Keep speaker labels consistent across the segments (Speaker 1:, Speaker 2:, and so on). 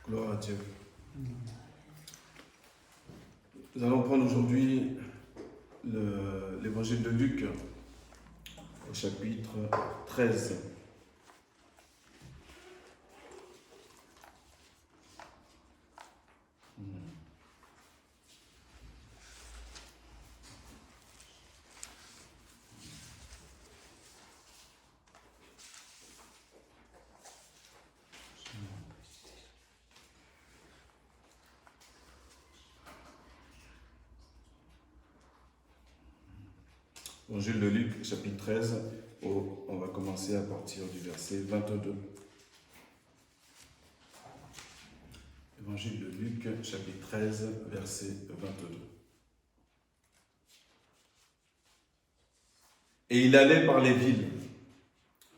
Speaker 1: Gloire à Dieu. Nous allons prendre aujourd'hui l'évangile de Luc au chapitre 13. Évangile de Luc, chapitre 13, on va commencer à partir du verset 22. Évangile de Luc, chapitre 13, verset 22. Et il allait par les villes,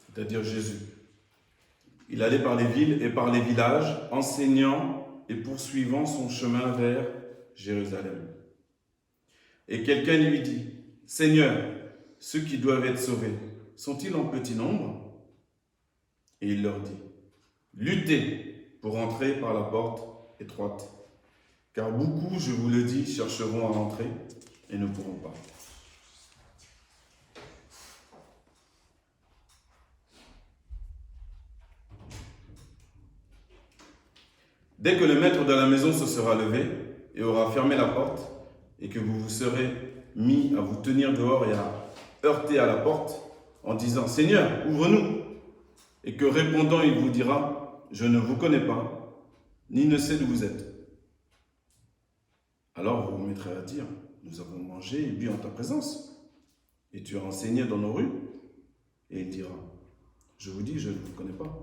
Speaker 1: c'est-à-dire Jésus. Il allait par les villes et par les villages, enseignant et poursuivant son chemin vers Jérusalem. Et quelqu'un lui dit, « Seigneur, ceux qui doivent être sauvés, sont-ils en petit nombre ?» Et il leur dit, « Luttez pour entrer par la porte étroite, car beaucoup, je vous le dis, chercheront à entrer et ne pourront pas. » Dès que le maître de la maison se sera levé et aura fermé la porte, et que vous vous serez mis à vous tenir dehors et à heurter à la porte en disant « Seigneur, ouvre-nous » et que répondant, il vous dira « Je ne vous connais pas, ni ne sais d'où vous êtes ». Alors vous vous mettrez à dire « Nous avons mangé et bu en ta présence, et tu as enseigné dans nos rues ». Et il dira « Je vous dis, je ne vous connais pas,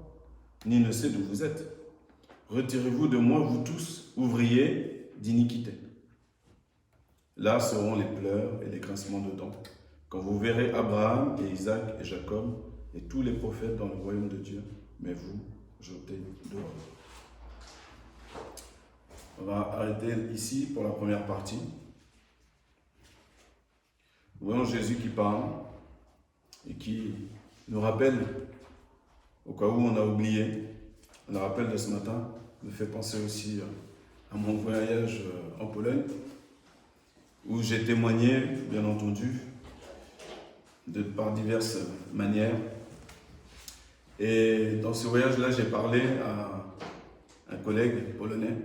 Speaker 1: ni ne sais d'où vous êtes. Retirez-vous de moi, vous tous, ouvriers d'iniquité. » Là seront les pleurs et les grincements de dents, quand vous verrez Abraham et Isaac et Jacob et tous les prophètes dans le royaume de Dieu, mais vous, jetez dehors. On va arrêter ici pour la première partie. Nous voyons Jésus qui parle et qui nous rappelle, au cas où on a oublié, le rappel de ce matin me fait penser aussi à mon voyage en Pologne, où j'ai témoigné, bien entendu, par diverses manières. Et dans ce voyage-là, j'ai parlé à un collègue polonais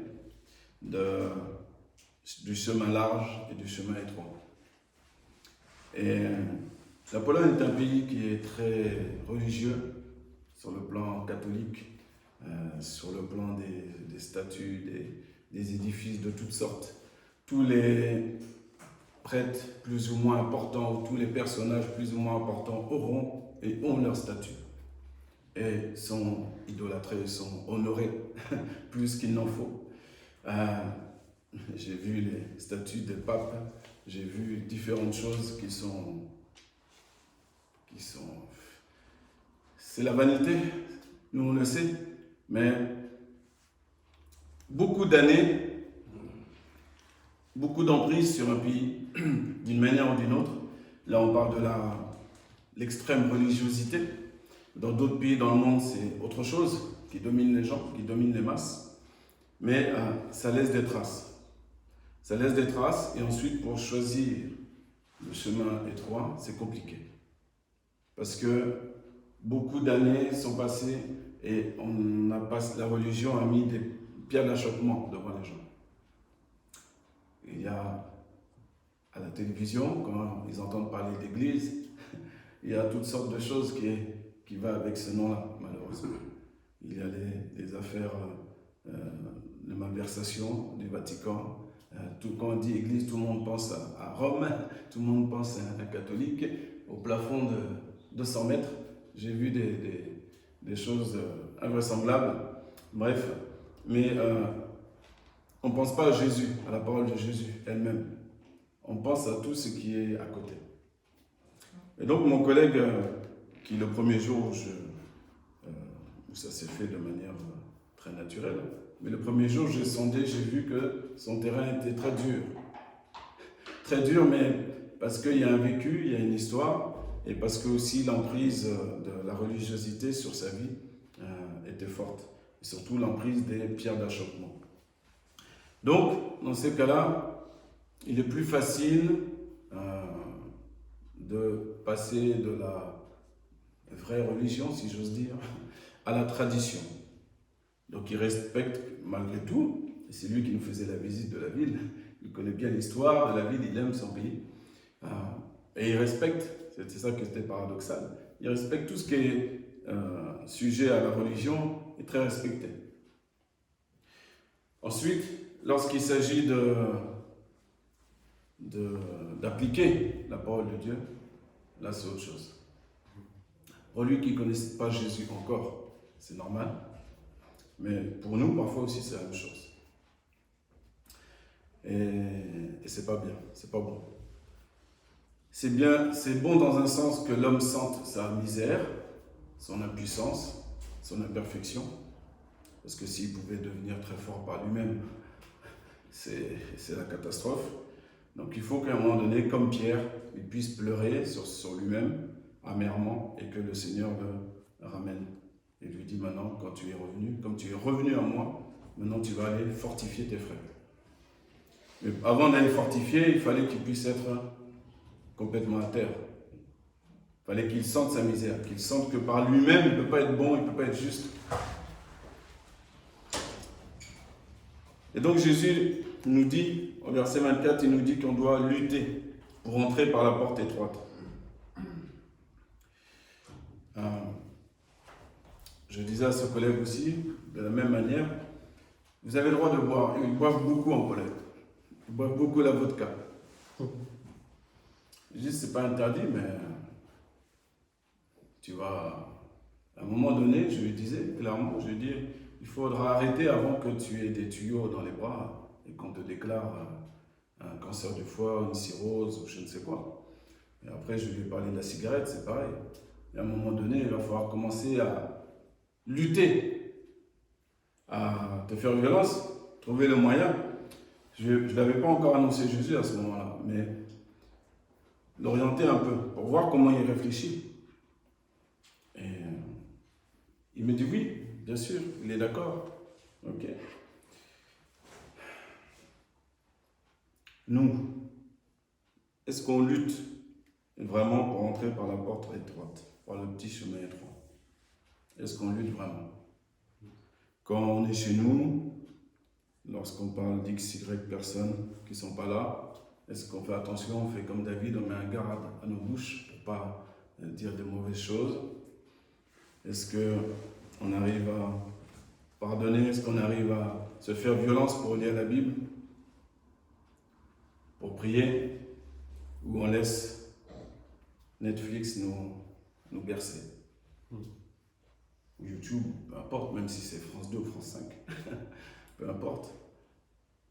Speaker 1: du chemin large et du chemin étroit. Et la Pologne est un pays qui est très religieux sur le plan catholique, sur le plan des statues, des édifices de toutes sortes. Tous les prêtres plus ou moins importants, ou tous les personnages plus ou moins importants auront et ont leur statut. Et sont idolâtrés, sont honorés plus qu'il n'en faut. J'ai vu les statues des papes, j'ai vu différentes choses qui sont... C'est la vanité, nous on le sait, mais beaucoup d'années, beaucoup d'emprise sur un pays, d'une manière ou d'une autre. Là, on parle de l'extrême religiosité. Dans d'autres pays dans le monde, c'est autre chose qui domine les gens, qui domine les masses. Mais ça laisse des traces. Ça laisse des traces, et ensuite, pour choisir le chemin étroit, c'est compliqué. Parce que beaucoup d'années sont passées et la religion a mis des pierres d'achoppement devant les gens. Il y a à la télévision, quand ils entendent parler d'église, il y a toutes sortes de choses qui vont avec ce nom-là, malheureusement. Il y a des affaires de malversation du Vatican. Quand on dit église, tout le monde pense à Rome, tout le monde pense à un catholique. Au plafond de 200 mètres, j'ai vu des choses invraisemblables. Bref, mais on ne pense pas à Jésus, à la parole de Jésus elle-même. On pense à tout ce qui est à côté. Et donc mon collègue, qui le premier jour, où ça s'est fait de manière très naturelle, mais le premier jour, j'ai sondé, j'ai vu que son terrain était très dur. Très dur, mais parce qu'il y a un vécu, il y a une histoire, et parce que aussi l'emprise de la religiosité sur sa vie était forte. et surtout l'emprise des pierres d'achoppement. Donc, dans ces cas-là, il est plus facile de passer de la vraie religion, si j'ose dire, à la tradition. Donc il respecte malgré tout, et c'est lui qui nous faisait la visite de la ville, il connaît bien l'histoire de la ville, il aime son pays, et il respecte, c'est ça qui était paradoxal, il respecte tout ce qui est sujet à la religion, est très respecté. Ensuite, lorsqu'il s'agit d'appliquer la parole de Dieu, là c'est autre chose. Pour lui qui ne connaît pas Jésus encore, c'est normal. Mais pour nous, parfois aussi, c'est la même chose. Et c'est pas bien, c'est pas bon. C'est bien, c'est bon dans un sens que l'homme sente sa misère, son impuissance, son imperfection. Parce que s'il pouvait devenir très fort par lui-même, c'est la catastrophe. Donc il faut qu'à un moment donné, comme Pierre, il puisse pleurer sur lui-même, amèrement, et que le Seigneur le ramène. Et lui dit maintenant, quand tu es revenu, comme tu es revenu à moi, maintenant tu vas aller fortifier tes frères. Mais avant d'aller fortifier, il fallait qu'il puisse être complètement à terre. Il fallait qu'il sente sa misère, qu'il sente que par lui-même, il ne peut pas être bon, il ne peut pas être juste. Et donc Jésus nous dit, au verset 24, il nous dit qu'on doit lutter pour entrer par la porte étroite. Je disais à ce collègue aussi, de la même manière, vous avez le droit de boire. Ils boivent beaucoup en Pologne. Ils boivent beaucoup la vodka. Je dis, c'est pas interdit, mais tu vas... À un moment donné, je lui disais clairement, je lui dis, il faudra arrêter avant que tu aies des tuyaux dans les bras et qu'on te déclare un cancer du foie, une cirrhose ou je ne sais quoi. Et après, je lui ai parlé de la cigarette, c'est pareil. Et à un moment donné, il va falloir commencer à lutter, à te faire violence, trouver le moyen. Je ne l'avais pas encore annoncé Jésus à ce moment-là, mais l'orienter un peu pour voir comment il réfléchit. Et il me dit oui, bien sûr, il est d'accord. Ok. Nous, est-ce qu'on lutte vraiment pour entrer par la porte étroite, par le petit chemin étroit? Est-ce qu'on lutte vraiment? Quand on est chez nous, lorsqu'on parle d'X, Y personnes qui ne sont pas là, est-ce qu'on fait attention, on fait comme David, on met un garde à nos bouches pour ne pas dire de mauvaises choses? Est-ce qu'on arrive à pardonner? Est-ce qu'on arrive à se faire violence pour lire la Bible? Pour prier? Ou on laisse Netflix nous bercer? Ou YouTube, peu importe, même si c'est France 2 ou France 5, peu importe.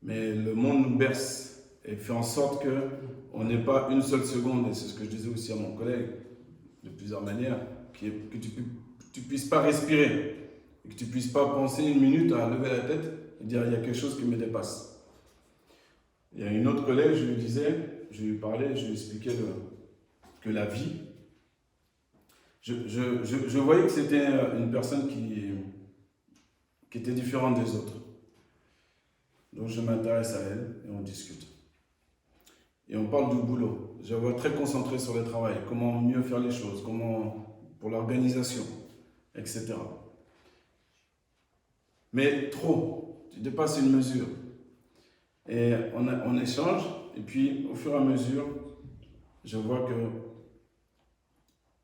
Speaker 1: Mais le monde nous berce et fait en sorte qu'on n'ait pas une seule seconde, et c'est ce que je disais aussi à mon collègue, de plusieurs manières, que tu ne puisses pas respirer, et que tu ne puisses pas penser une minute à lever la tête et dire il y a quelque chose qui me dépasse. Il y a une autre collègue, je lui disais, je lui parlais, je lui expliquais que la vie, je voyais que c'était une personne qui était différente des autres. Donc je m'intéresse à elle et on discute. Et on parle du boulot. Je la vois très concentrée sur le travail, comment mieux faire les choses, comment pour l'organisation, etc. Mais trop, tu dépasses une mesure. Et on échange, et puis au fur et à mesure, je vois que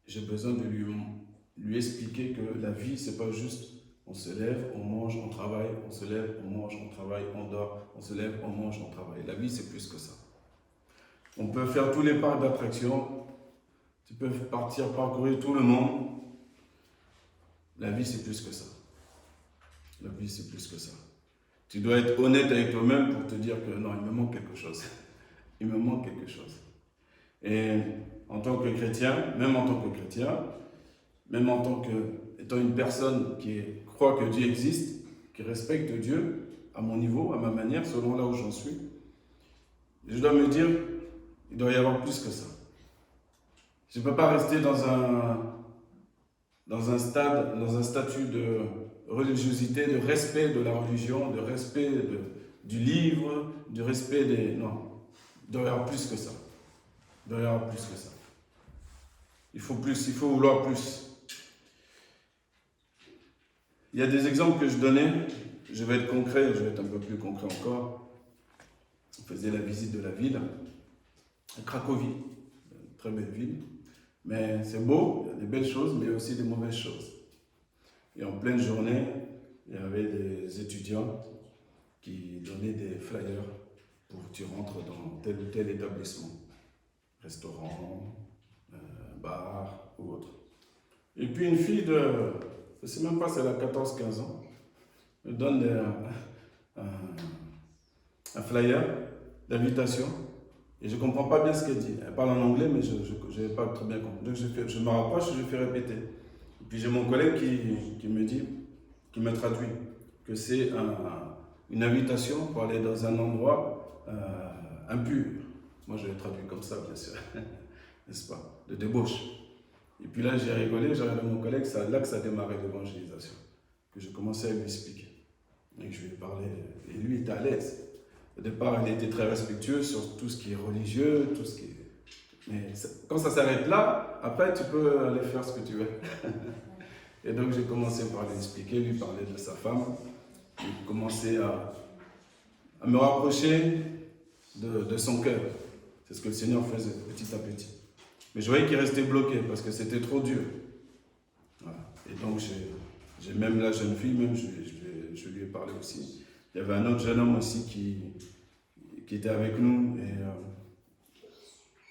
Speaker 1: j'ai besoin de lui expliquer que la vie, c'est pas juste on se lève, on mange, on travaille, on se lève, on mange, on travaille, on dort, on se lève, on mange, on travaille. La vie, c'est plus que ça. On peut faire tous les parcs d'attractions, tu peux parcourir tout le monde. La vie, c'est plus que ça. La vie, c'est plus que ça. Tu dois être honnête avec toi-même pour te dire que non, il me manque quelque chose. Il me manque quelque chose. Et en tant que chrétien, même en tant que chrétien, même en tant étant une personne qui croit que Dieu existe, qui respecte Dieu à mon niveau, à ma manière, selon là où j'en suis, je dois me dire, il doit y avoir plus que ça. Je ne peux pas rester dans un statut religiosité, de respect de la religion, de respect du livre, du respect des... Non, il doit y avoir plus que ça. Il doit y avoir plus que ça. Il faut plus, il faut vouloir plus. Il y a des exemples que je donnais, je vais être concret, je vais être un peu plus concret encore. On faisait la visite de la ville, à Cracovie, une très belle ville. Mais c'est beau, il y a des belles choses, mais aussi des mauvaises choses. Et en pleine journée, il y avait des étudiants qui donnaient des flyers pour que tu rentres dans tel ou tel établissement, restaurant, bar ou autre. Et puis une fille de, je ne sais même pas si elle a 14-15 ans, me donne un flyer d'invitation et je ne comprends pas bien ce qu'elle dit. Elle parle en anglais, mais je n'ai pas très bien compris. Donc je me rapproche et je fais répéter. Et puis j'ai mon collègue qui me dit, qui me traduit, que c'est une invitation pour aller dans un endroit impur. Moi je l'ai traduit comme ça, bien sûr, n'est-ce pas, de débauche. Et puis là j'ai rigolé, j'ai regardé mon collègue, c'est là que ça a démarré l'évangélisation, que j'ai commencé à lui expliquer. Et que je lui ai parlé, et lui était à l'aise. Au départ, il était très respectueux sur tout ce qui est religieux, tout ce qui est... Mais quand ça s'arrête là, après tu peux aller faire ce que tu veux. Et donc j'ai commencé par lui expliquer, lui parler de sa femme, et commencer à me rapprocher de son cœur. C'est ce que le Seigneur faisait petit à petit. Mais je voyais qu'il restait bloqué parce que c'était trop dur. Voilà. Et donc j'ai même la jeune fille, même je lui ai parlé aussi. Il y avait un autre jeune homme aussi qui était avec nous, et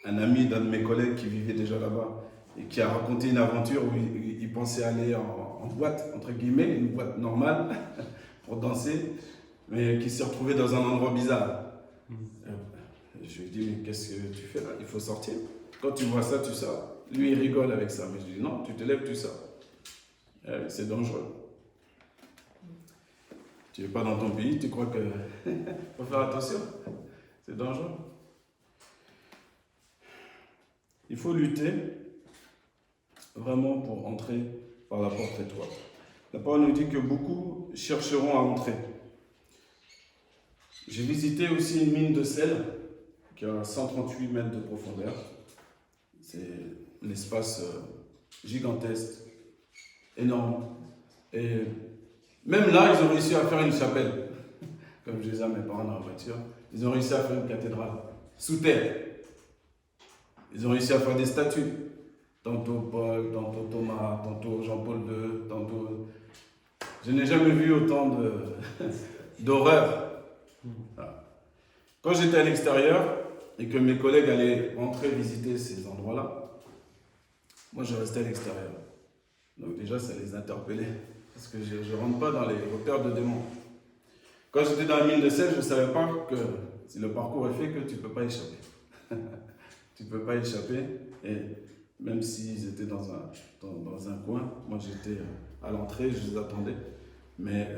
Speaker 1: un ami d'un de mes collègues qui vivait déjà là-bas et qui a raconté une aventure où il pensait aller en boîte, entre guillemets, une boîte normale pour danser, mais qui s'est retrouvé dans un endroit bizarre. Je lui ai dit, mais qu'est-ce que tu fais là? Il faut sortir. Quand tu vois ça, tu sors. Lui, il rigole avec ça. Mais je lui dis, non, tu te lèves, tu sors. C'est dangereux. Tu n'es pas dans ton pays, tu crois que... Il faut faire attention. C'est dangereux. Il faut lutter vraiment pour entrer par la porte étroite. La parole nous dit que beaucoup chercheront à entrer. J'ai visité aussi une mine de sel qui a 138 mètres de profondeur. C'est un espace gigantesque, énorme. Et même là, ils ont réussi à faire une chapelle. Comme je disais à mes parents dans la voiture, ils ont réussi à faire une cathédrale sous terre. Ils ont réussi à faire des statues. Tantôt Paul, tantôt Thomas, tantôt Jean-Paul II, tantôt... Je n'ai jamais vu autant d'horreur. Voilà. Quand j'étais à l'extérieur et que mes collègues allaient rentrer visiter ces endroits-là, moi je restais à l'extérieur. Donc déjà ça les interpellait, parce que je ne rentre pas dans les repères de démons. Quand j'étais dans la mine de sel, je ne savais pas que si le parcours est fait, que tu ne peux pas échapper. Tu ne peux pas échapper, et même s'ils étaient dans un coin, moi j'étais à l'entrée, je les attendais, mais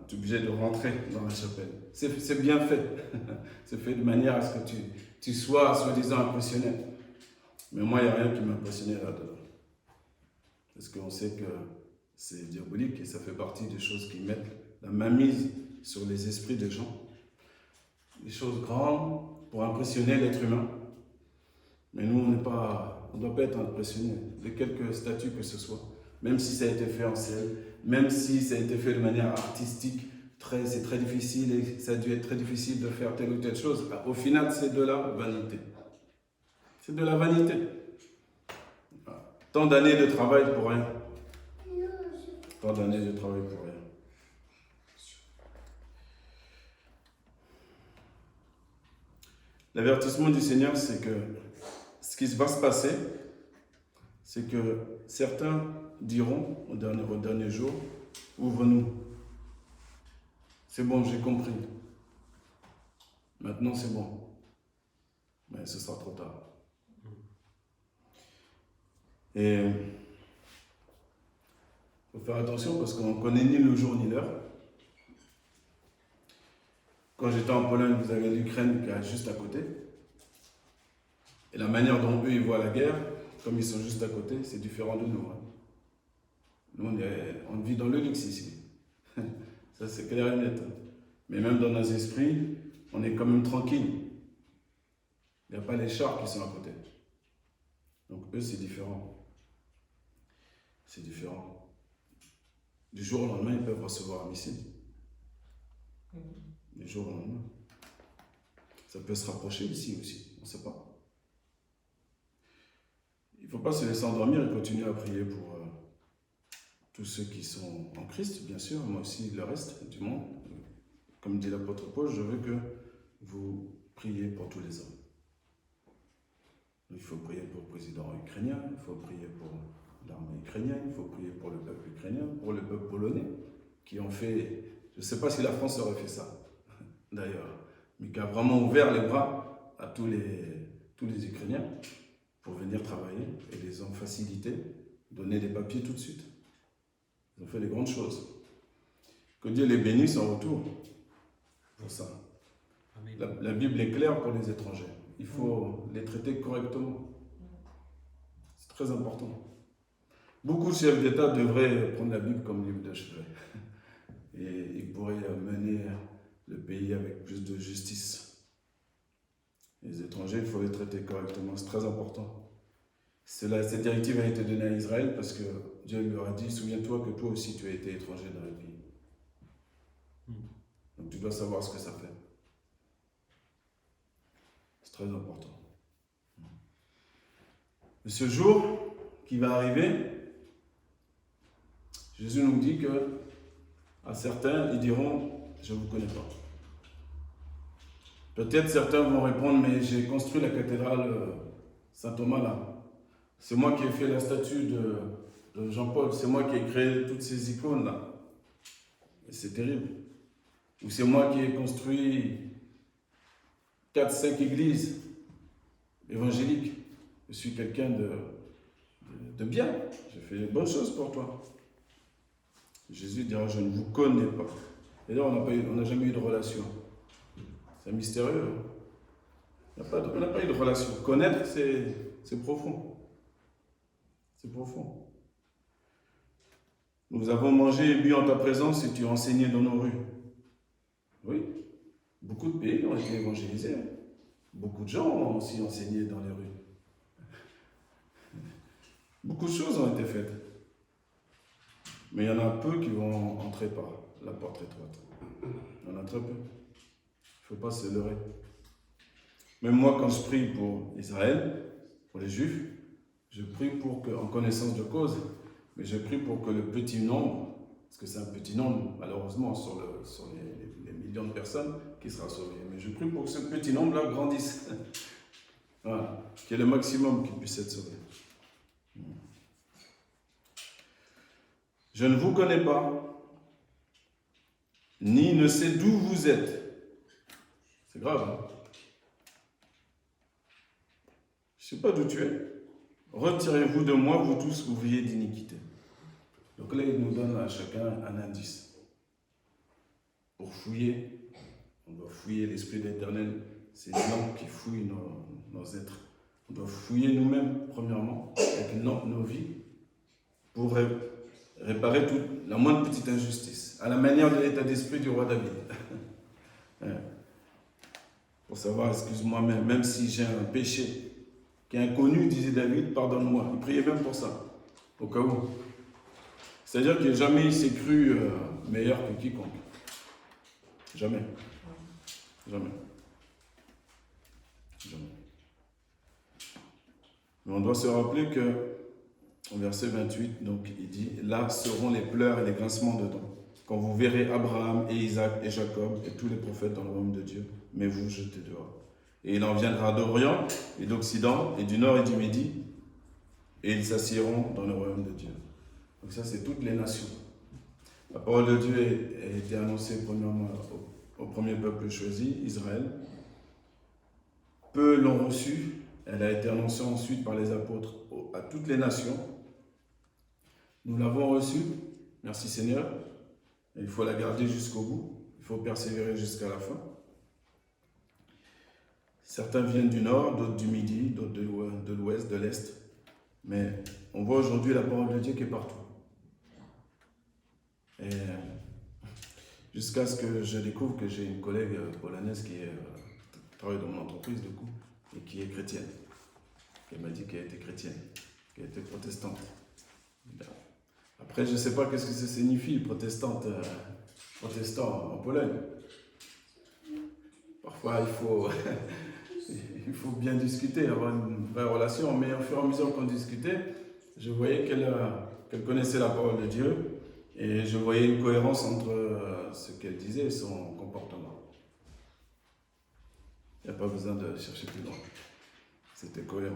Speaker 1: tu es obligé de rentrer dans la chapelle. C'est bien fait, c'est fait de manière à ce que tu sois soi-disant impressionné. Mais moi, il n'y a rien qui m'impressionnait là-dedans. Parce qu'on sait que c'est diabolique et ça fait partie des choses qui mettent la mainmise sur les esprits des gens. Des choses grandes pour impressionner l'être humain. Mais nous, on ne doit pas être impressionnés de quelque statut que ce soit. Même si ça a été fait en ciel, même si ça a été fait de manière artistique, c'est très difficile et ça a dû être très difficile de faire telle ou telle chose. Au final, c'est de la vanité. C'est de la vanité. Tant d'années de travail pour rien. Tant d'années de travail pour rien. L'avertissement du Seigneur, c'est que ce qui va se passer, c'est que certains diront au dernier jour, ouvre-nous. C'est bon, j'ai compris. Maintenant, c'est bon. Mais ce sera trop tard. Et il faut faire attention parce qu'on ne connaît ni le jour ni l'heure. Quand j'étais en Pologne, vous avez l'Ukraine qui est juste à côté. Et la manière dont eux ils voient la guerre, comme ils sont juste à côté, c'est différent de nous. Nous, on vit dans le luxe ici. Ça, c'est clair et net. Mais même dans nos esprits, on est quand même tranquille. Il n'y a pas les chars qui sont à côté. Donc eux, c'est différent. C'est différent. Du jour au lendemain, ils peuvent recevoir un missile. Du jour au lendemain. Ça peut se rapprocher ici aussi, on ne sait pas. Il ne faut pas se laisser endormir et continuer à prier pour tous ceux qui sont en Christ, bien sûr, moi aussi le reste du monde. Comme dit l'apôtre Paul, je veux que vous priez pour tous les hommes. Il faut prier pour le président ukrainien, il faut prier pour l'armée ukrainienne, il faut prier pour le peuple ukrainien, pour le peuple polonais, qui ont fait, je ne sais pas si la France aurait fait ça, d'ailleurs, mais qui a vraiment ouvert les bras à tous les Ukrainiens pour venir travailler et les ont facilité, donné des papiers tout de suite. Ils ont fait des grandes choses. Que Dieu les bénisse en retour pour ça. La Bible est claire pour les étrangers. Il faut les traiter correctement. C'est très important. Beaucoup de chefs d'État devraient prendre la Bible comme livre de chevet. Et ils pourraient mener le pays avec plus de justice. Les étrangers, il faut les traiter correctement. C'est très important. Cette directive a été donnée à Israël parce que Dieu leur a dit, souviens-toi que toi aussi tu as été étranger dans le pays. Donc tu dois savoir ce que ça fait. C'est très important. Mais ce jour qui va arriver, Jésus nous dit que à certains, ils diront, je ne vous connais pas. Peut-être certains vont répondre, mais j'ai construit la cathédrale Saint-Thomas là. C'est moi qui ai fait la statue de Jean-Paul, c'est moi qui ai créé toutes ces icônes là. Et c'est terrible. Ou c'est moi qui ai construit 4-5 églises évangéliques. Je suis quelqu'un de bien. J'ai fait de bonnes choses pour toi. Jésus dira, je ne vous connais pas. Et là, on n'a jamais eu de relation. C'est mystérieux. On n'a pas eu de relation. Connaître, c'est profond. C'est profond. Nous avons mangé et bu en ta présence et tu as enseigné dans nos rues. Oui. Beaucoup de pays ont été évangélisés. Beaucoup de gens ont aussi enseigné dans les rues. Beaucoup de choses ont été faites. Mais il y en a peu qui vont entrer par la porte étroite. Il y en a très peu. Il ne faut pas se leurrer. Même moi, quand je prie pour Israël, pour les Juifs, je prie pour que, en connaissance de cause, mais je prie pour que le petit nombre, parce que c'est un petit nombre, malheureusement, sur les millions de personnes, qui sera sauvé. Mais je prie pour que ce petit nombre-là grandisse. Voilà. Qu'il y ait le maximum qui puisse être sauvé. Je ne vous connais pas, ni ne sais d'où vous êtes. C'est grave, hein? Je ne sais pas d'où tu es. Retirez-vous de moi, vous tous ouvriers d'iniquité. Donc là, il nous donne à chacun un indice. Pour fouiller, on doit fouiller l'Esprit de l'Éternel. C'est l'homme qui fouille nos êtres. On doit fouiller nous-mêmes, premièrement, avec nos vies, pour réparer la moindre petite injustice, à la manière de l'état d'esprit du roi David. Pour savoir, excuse-moi, même si j'ai un péché qui est inconnu, disait David, pardonne-moi. Il priait même pour ça, au cas où. C'est-à-dire que jamais il s'est cru meilleur que quiconque. Jamais. Jamais. Jamais. Mais on doit se rappeler que, au verset 28, donc, il dit, là seront les pleurs et les grincements de dents, quand vous verrez Abraham et Isaac et Jacob et tous les prophètes dans le royaume de Dieu, mais vous jetez dehors. Et il en viendra d'Orient et d'Occident et du Nord et du Midi, et ils s'assieront dans le royaume de Dieu. Donc ça, c'est toutes les nations. La parole de Dieu a été annoncée premièrement au premier peuple choisi, Israël. Peu l'ont reçue. Elle a été annoncée ensuite par les apôtres à toutes les nations. Nous l'avons reçue. Merci Seigneur. Et il faut la garder jusqu'au bout. Il faut persévérer jusqu'à la fin. Certains viennent du nord, d'autres du midi, d'autres de l'ouest, de l'est. Mais on voit aujourd'hui la parole de Dieu qui est partout. Et Jusqu'à ce que je découvre que j'ai une collègue polonaise qui travaille dans mon entreprise, du coup, et qui est chrétienne. Elle m'a dit qu'elle était chrétienne, qu'elle était protestante. Après, je ne sais pas qu'est-ce que ça signifie, protestant en Pologne. Parfois, il faut bien discuter, avoir une vraie relation, mais au fur et à mesure qu'on discutait, je voyais qu'elle connaissait la parole de Dieu et je voyais une cohérence entre ce qu'elle disait et son comportement. Il n'y a pas besoin de chercher plus loin. C'était cohérent.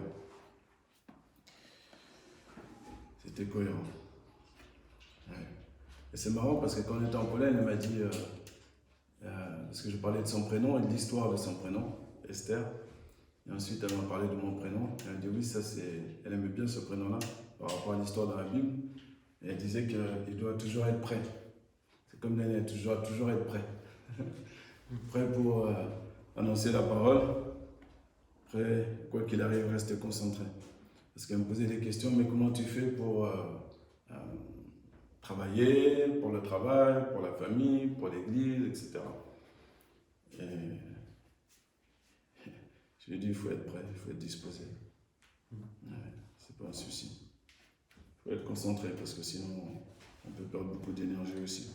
Speaker 1: C'était cohérent. Ouais. Et c'est marrant parce que quand on était en Pologne, elle m'a dit, parce que je parlais de son prénom et de l'histoire de son prénom, Esther. Et ensuite, elle m'a parlé de mon prénom. Elle m'a dit oui, elle aimait bien ce prénom-là par rapport à l'histoire dans la Bible. Et elle disait qu'il doit toujours être prêt. C'est comme l'année, toujours être prêt. Prêt pour annoncer la parole. Prêt, quoi qu'il arrive, rester concentré. Parce qu'elle me posait des questions, mais comment tu fais pour travailler, pour le travail, pour la famille, pour l'église, etc. Et je lui ai dit, il faut être prêt, il faut être disposé. Ouais, c'est pas un souci. Il faut être concentré parce que sinon on peut perdre beaucoup d'énergie aussi.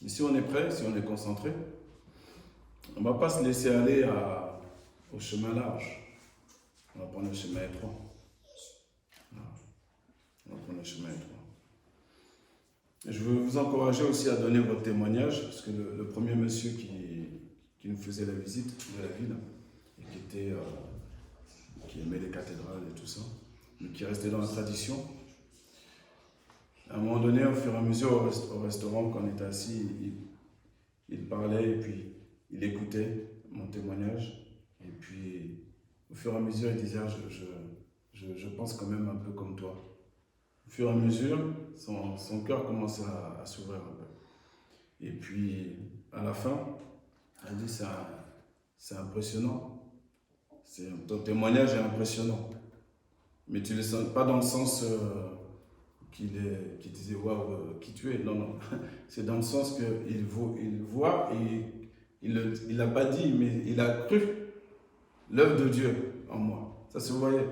Speaker 1: Mais si on est prêt, si on est concentré, on ne va pas se laisser aller au chemin large. On va prendre le chemin étroit. On va prendre le chemin étroit. Et je veux vous encourager aussi à donner votre témoignage, parce que le premier monsieur qui nous faisait la visite de la ville, et qui aimait les cathédrales et tout ça, mais qui restait dans la tradition, à un moment donné, au fur et à mesure, au restaurant, quand on était assis, il parlait et puis il écoutait mon témoignage. Et puis, au fur et à mesure, il disait, je pense quand même un peu comme toi. Au fur et à mesure, son cœur commençait à s'ouvrir un peu. Et puis, à la fin, elle dit, c'est impressionnant. Ton témoignage est impressionnant. Mais tu ne le sens pas dans le sens qu'il disait waouh, qui tu es. Non, non. C'est dans le sens qu'il voit et il ne l'a pas dit, mais il a cru l'œuvre de Dieu en moi. Ça se voyait.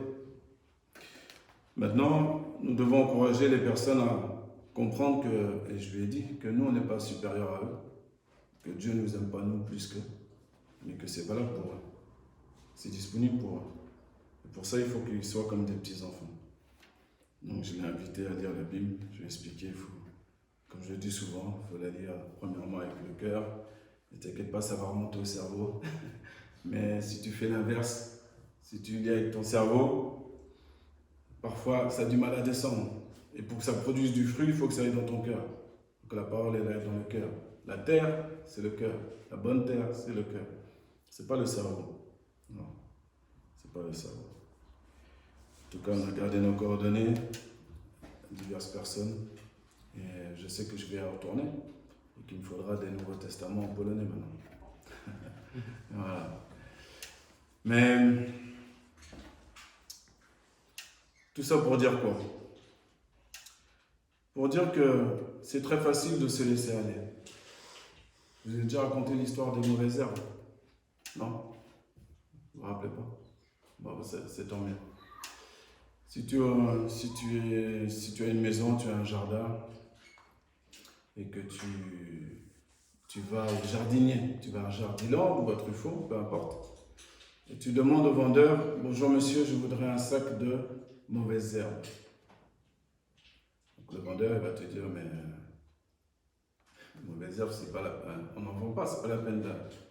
Speaker 1: Maintenant, nous devons encourager les personnes à comprendre que, et je lui ai dit, que nous, on n'est pas supérieurs à eux, que Dieu ne nous aime pas nous plus qu'eux, mais que c'est valable pour eux. C'est disponible pour eux. Et pour ça, il faut qu'ils soient comme des petits-enfants. Donc, je l'ai invité à lire la Bible. Je lui ai expliqué, comme je le dis souvent, il faut la lire premièrement avec le cœur. Ne t'inquiète pas, ça va remonter au cerveau. Mais si tu fais l'inverse, si tu lis avec ton cerveau, parfois, ça a du mal à descendre. Et pour que ça produise du fruit, il faut que ça aille dans ton cœur. Il faut que la parole aille dans le cœur. La terre, c'est le cœur. La bonne terre, c'est le cœur. C'est pas le cerveau. Non, c'est pas le cerveau. En tout cas, on a gardé nos coordonnées, diverses personnes. Et je sais que je vais y retourner. Et qu'il me faudra des Nouveaux Testaments en polonais maintenant. Voilà. Mais tout ça pour dire quoi? Pour dire que c'est très facile de se laisser aller. Je vous ai déjà raconté l'histoire des mauvaises herbes. Non? Vous vous rappelez pas? Bon, c'est tant mieux. Si tu as une maison, tu as un jardin, et que tu vas au jardinier, tu vas à un jardiland ou à Truffaut, peu importe, et tu demandes au vendeur, bonjour monsieur, je voudrais un sac de mauvaises herbes. Donc le vendeur il va te dire, mais mauvaises herbes, c'est pas la peine, on n'en vend pas, c'est pas la peine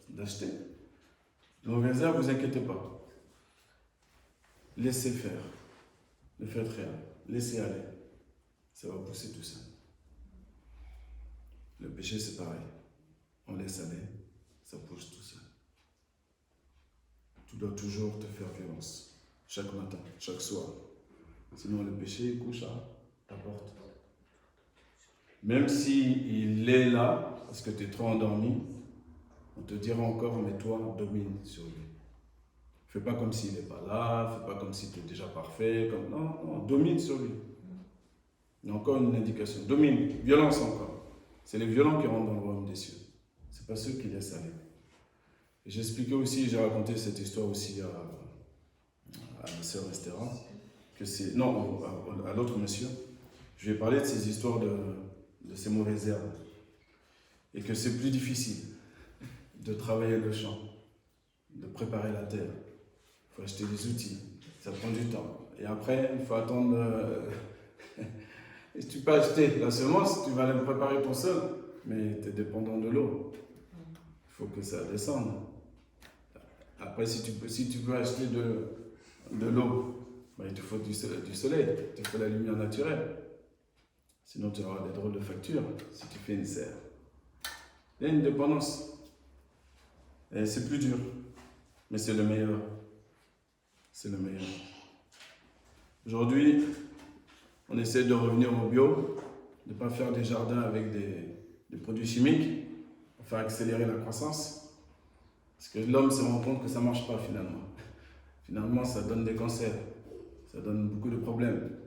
Speaker 1: d'acheter. Les mauvaises herbes, vous inquiétez pas. Laissez faire. Ne faites rien. Laissez aller. Ça va pousser tout seul. Le péché, c'est pareil. On laisse aller, ça pousse tout seul. Tu dois toujours te faire violence. Chaque matin, chaque soir. Sinon, le péché il couche à ta porte. Même s'il est là, parce que tu es trop endormi, on te dira encore, mais toi, domine sur lui. Fais pas comme s'il n'est pas là, fais pas comme si tu es déjà parfait. Non, domine sur lui. Il y a encore une indication. Domine, violence encore. C'est les violents qui rentrent dans le royaume des les cieux. Ce n'est pas ceux qui laissent aller. Et j'expliquais aussi, j'ai raconté cette histoire aussi à ma sœur Estera, que c'est, non, à l'autre monsieur. Je lui ai parlé de ces histoires de ces mauvaises herbes. Et que c'est plus difficile de travailler le champ, de préparer la terre. Il faut acheter des outils, ça prend du temps. Et après, il faut attendre. Et tu peux acheter la semence, tu vas la préparer ton sol, mais tu es dépendant de l'eau. Il faut que ça descende. Après, si tu veux acheter de l'eau, ben, il te faut du soleil, il te faut la lumière naturelle. Sinon, tu auras des drôles de factures si tu fais une serre. Il y a une dépendance. Et c'est plus dur, mais c'est le meilleur. C'est le meilleur. Aujourd'hui, on essaie de revenir au bio, de ne pas faire des jardins avec des produits chimiques, pour faire accélérer la croissance. Parce que l'homme se rend compte que ça ne marche pas finalement. Finalement, ça donne des cancers, ça donne beaucoup de problèmes.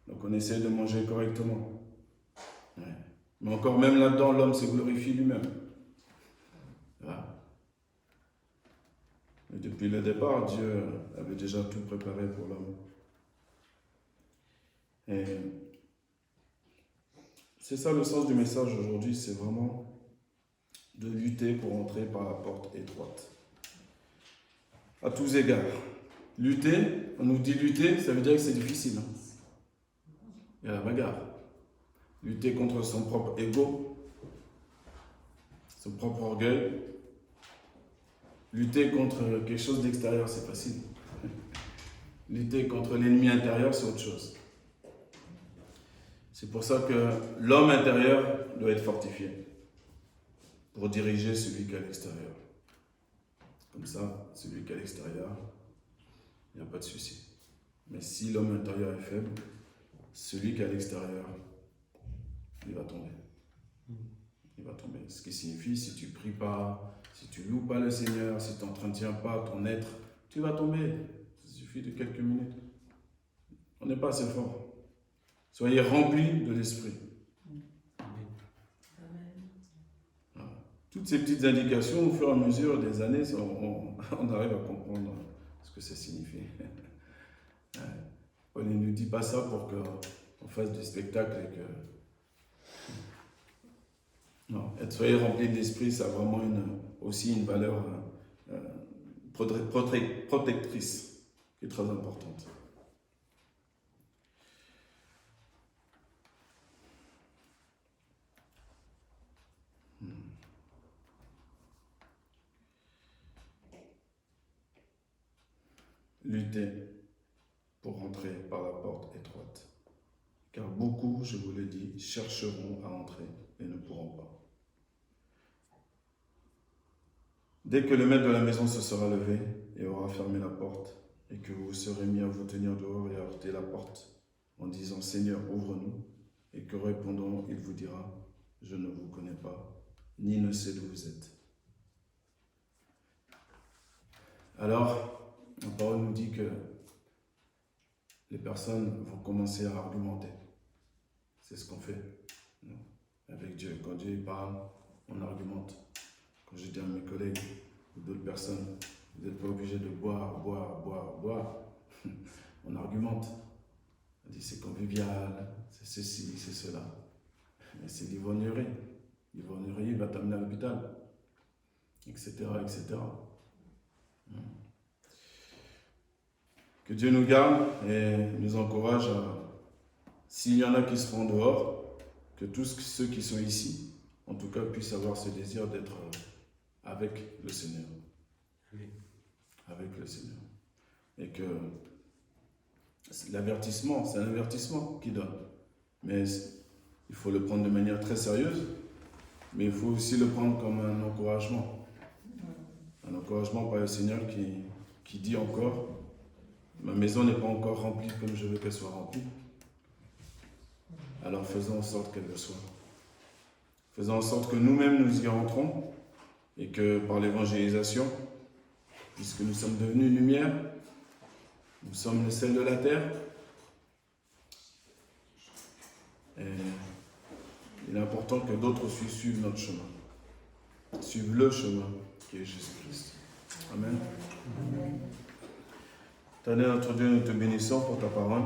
Speaker 1: Donc on essaie de manger correctement. Ouais. Mais encore même là-dedans, l'homme se glorifie lui-même. Voilà. Et depuis le départ, Dieu avait déjà tout préparé pour l'homme. Et c'est ça le sens du message aujourd'hui, c'est vraiment de lutter pour entrer par la porte étroite. À tous égards. Lutter, on nous dit lutter, ça veut dire que c'est difficile. Il y a la bagarre. Lutter contre son propre ego, son propre orgueil. Lutter contre quelque chose d'extérieur, c'est facile. Lutter contre l'ennemi intérieur, c'est autre chose. C'est pour ça que l'homme intérieur doit être fortifié pour diriger celui qui est à l'extérieur. Comme ça, celui qui est à l'extérieur, il n'y a pas de souci. Mais si l'homme intérieur est faible, celui qui est à l'extérieur, il va tomber. Il va tomber. Ce qui signifie, si tu ne pries pas, si tu ne loues pas le Seigneur, si tu n'entretiens pas ton être, tu vas tomber. Il suffit de quelques minutes. On n'est pas assez fort. Soyez remplis de l'Esprit. Voilà. Toutes ces petites indications, au fur et à mesure des années, on arrive à comprendre ce que ça signifie. On ne nous dit pas ça pour qu'on fasse du spectacle et que... Non, soyez remplis de l'Esprit, ça a vraiment aussi une valeur protectrice qui est très importante. Lutter pour rentrer par la porte étroite. Car beaucoup, je vous le dis, chercheront à entrer et ne pourront pas. Dès que le maître de la maison se sera levé et aura fermé la porte, et que vous serez mis à vous tenir dehors et à heurter la porte, en disant « Seigneur, ouvre-nous », et que répondant, il vous dira « Je ne vous connais pas, ni ne sais d'où vous êtes ». Alors, la parole nous dit que les personnes vont commencer à argumenter. C'est ce qu'on fait avec Dieu. Quand Dieu parle, on argumente. Quand je dis à mes collègues ou d'autres personnes, vous n'êtes pas obligé de boire. On argumente. On dit c'est convivial, c'est ceci, c'est cela. Mais c'est l'ivrognerie. L'ivrognerie va t'amener à l'hôpital, etc., etc. Que Dieu nous garde et nous encourage à, s'il y en a qui seront dehors, que tous ceux qui sont ici, en tout cas, puissent avoir ce désir d'être avec le Seigneur. Oui. Avec le Seigneur. Et que l'avertissement, c'est un avertissement qu'il donne. Mais il faut le prendre de manière très sérieuse, mais il faut aussi le prendre comme un encouragement. Un encouragement par le Seigneur qui dit encore, ma maison n'est pas encore remplie comme je veux qu'elle soit remplie. Alors faisons en sorte qu'elle le soit. Faisons en sorte que nous-mêmes nous y rentrons et que par l'évangélisation, puisque nous sommes devenus lumière, nous sommes le sel de la terre. Et il est important que d'autres aussi suivent notre chemin. suivre le chemin qui est Jésus-Christ. Amen. Éternel notre Dieu, nous te bénissons pour ta parole.